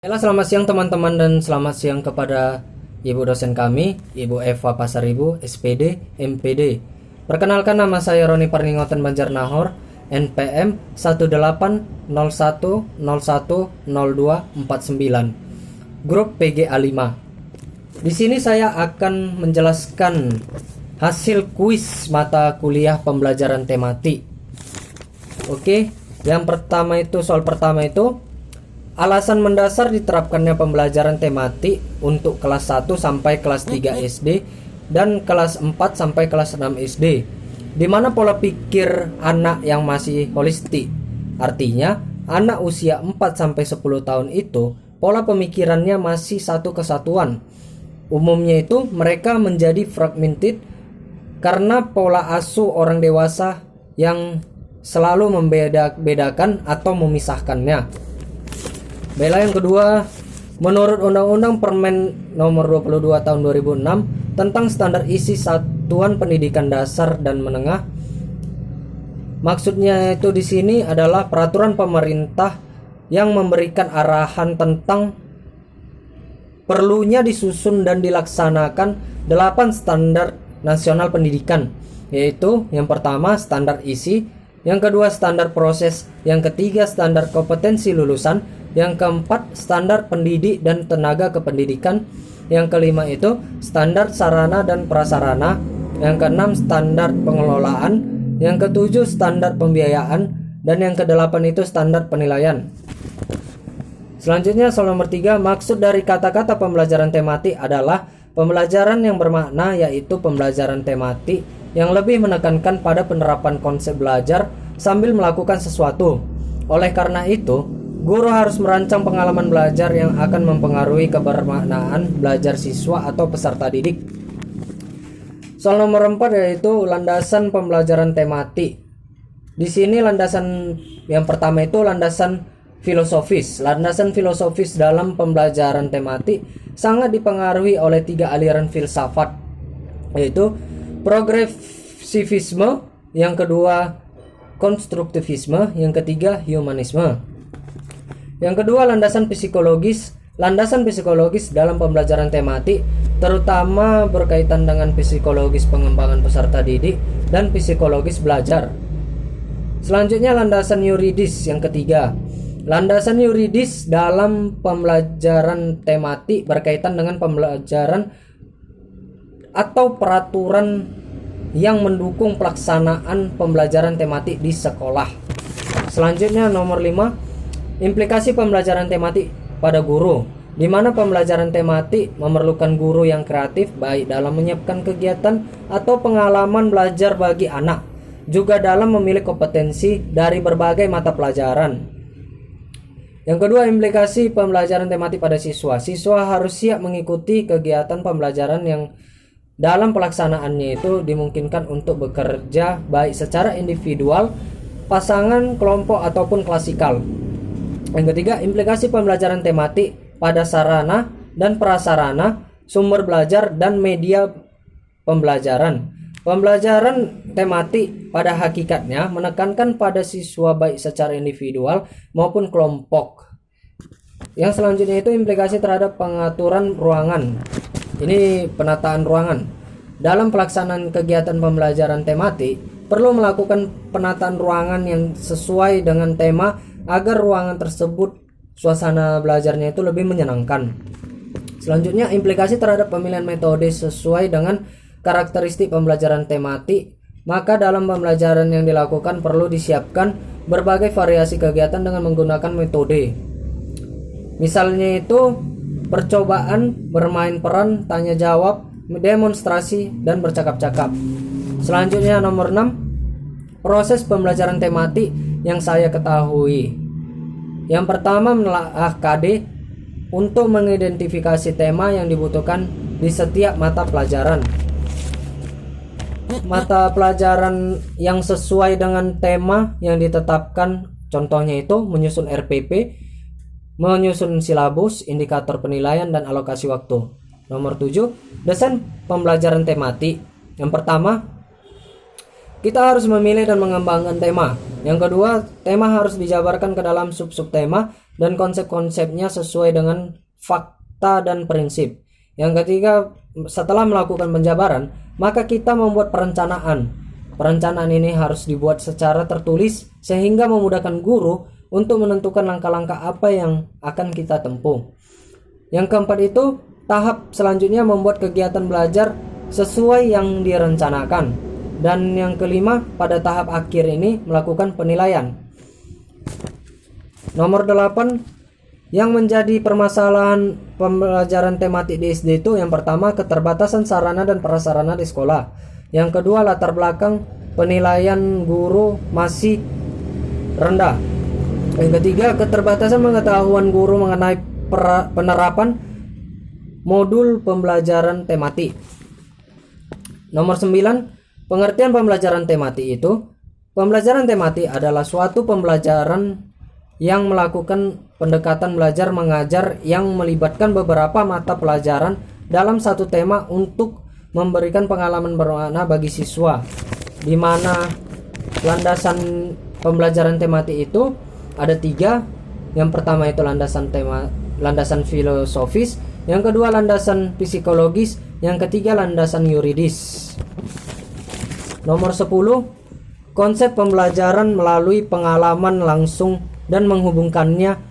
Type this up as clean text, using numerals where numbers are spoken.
Halo, selamat siang teman-teman dan selamat siang kepada Ibu dosen kami, Ibu Eva Pasaribu, SPD, MPD. Perkenalkan, nama saya Roni Parningotan Banjarnahor, NPM 1801010249, grup PGA5. Di sini saya akan menjelaskan hasil kuis mata kuliah pembelajaran tematik. Oke, yang pertama itu soal pertama itu alasan mendasar diterapkannya pembelajaran tematik untuk kelas 1 sampai kelas 3 SD dan kelas 4 sampai kelas 6 SD, di mana pola pikir anak yang masih holistik. Artinya, anak usia 4 sampai 10 tahun itu pola pemikirannya masih satu kesatuan. Umumnya itu mereka menjadi fragmented karena pola asuh orang dewasa yang selalu membedakan atau memisahkannya. Bela yang kedua, menurut Undang-Undang Permen Nomor 22 Tahun 2006 tentang standar isi satuan pendidikan dasar dan menengah, maksudnya itu di sini adalah peraturan pemerintah yang memberikan arahan tentang perlunya disusun dan dilaksanakan 8 standar nasional pendidikan, yaitu yang pertama standar isi, yang kedua standar proses, yang ketiga standar kompetensi lulusan, yang keempat standar pendidik dan tenaga kependidikan, yang kelima itu standar sarana dan prasarana, yang keenam standar pengelolaan, yang ketujuh standar pembiayaan, dan yang kedelapan itu standar penilaian. Selanjutnya soal nomor 3, maksud dari kata-kata pembelajaran tematik adalah pembelajaran yang bermakna, yaitu pembelajaran tematik yang lebih menekankan pada penerapan konsep belajar sambil melakukan sesuatu. Oleh karena itu, guru harus merancang pengalaman belajar yang akan mempengaruhi kebermaknaan belajar siswa atau peserta didik. Soal nomor 4 yaitu landasan pembelajaran tematik. Di sini landasan yang pertama itu landasan filosofis. Landasan filosofis dalam pembelajaran tematik sangat dipengaruhi oleh 3 aliran filsafat, yaitu progresivisme, yang kedua konstruktivisme, yang ketiga humanisme. Yang kedua, landasan psikologis. Landasan psikologis dalam pembelajaran tematik terutama berkaitan dengan psikologis pengembangan peserta didik dan psikologis belajar. Selanjutnya, landasan yuridis yang ketiga. Landasan yuridis dalam pembelajaran tematik berkaitan dengan pembelajaran atau peraturan yang mendukung pelaksanaan pembelajaran tematik di sekolah. Selanjutnya, nomor 5, implikasi pembelajaran tematik pada guru, di mana pembelajaran tematik memerlukan guru yang kreatif baik dalam menyiapkan kegiatan atau pengalaman belajar bagi anak, juga dalam memilih kompetensi dari berbagai mata pelajaran. Yang kedua, implikasi pembelajaran tematik pada siswa. Siswa harus siap mengikuti kegiatan pembelajaran yang dalam pelaksanaannya itu dimungkinkan untuk bekerja baik secara individual, pasangan, kelompok, ataupun klasikal. Yang ketiga, implikasi pembelajaran tematik pada sarana dan prasarana, sumber belajar, dan media pembelajaran. Pembelajaran tematik pada hakikatnya menekankan pada siswa baik secara individual maupun kelompok. Yang selanjutnya itu implikasi terhadap pengaturan ruangan. Ini penataan ruangan. Dalam pelaksanaan kegiatan pembelajaran tematik, perlu melakukan penataan ruangan yang sesuai dengan tema agar ruangan tersebut suasana belajarnya itu lebih menyenangkan. Selanjutnya, implikasi terhadap pemilihan metode sesuai dengan karakteristik pembelajaran tematik. Maka dalam pembelajaran yang dilakukan perlu disiapkan berbagai variasi kegiatan dengan menggunakan metode. Misalnya itu percobaan, bermain peran, tanya jawab, demonstrasi, dan bercakap-cakap. Selanjutnya nomor 6, proses pembelajaran tematik yang saya ketahui. Yang pertama, menelaah KD untuk mengidentifikasi tema yang dibutuhkan di setiap mata pelajaran. Mata pelajaran yang sesuai dengan tema yang ditetapkan, contohnya itu menyusun RPP, menyusun silabus, indikator penilaian, dan alokasi waktu. Nomor 7, desain pembelajaran tematik. Yang pertama, kita harus memilih dan mengembangkan tema. Yang kedua, tema harus dijabarkan ke dalam sub-sub tema dan konsep-konsepnya sesuai dengan fakta dan prinsip. Yang ketiga, setelah melakukan penjabaran, maka kita membuat perencanaan. Perencanaan ini harus dibuat secara tertulis sehingga memudahkan guru untuk menentukan langkah-langkah apa yang akan kita tempuh. Yang keempat itu, tahap selanjutnya membuat kegiatan belajar sesuai yang direncanakan. Dan yang kelima, pada tahap akhir ini melakukan penilaian. Nomor 8, yang menjadi permasalahan pembelajaran tematik di SD itu yang pertama, keterbatasan sarana dan prasarana di sekolah. Yang kedua, latar belakang penilaian guru masih rendah. Yang ketiga, keterbatasan pengetahuan guru mengenai penerapan modul pembelajaran tematik. Nomor 9, pengertian pembelajaran tematik itu. Pembelajaran tematik adalah suatu pembelajaran yang melakukan pendekatan belajar mengajar yang melibatkan beberapa mata pelajaran dalam satu tema untuk memberikan pengalaman bermakna bagi siswa, di mana landasan pembelajaran tematik itu ada 3. Yang pertama itu landasan filosofis, yang kedua landasan psikologis, yang ketiga landasan yuridis. Nomor 10, konsep pembelajaran melalui pengalaman langsung dan menghubungkannya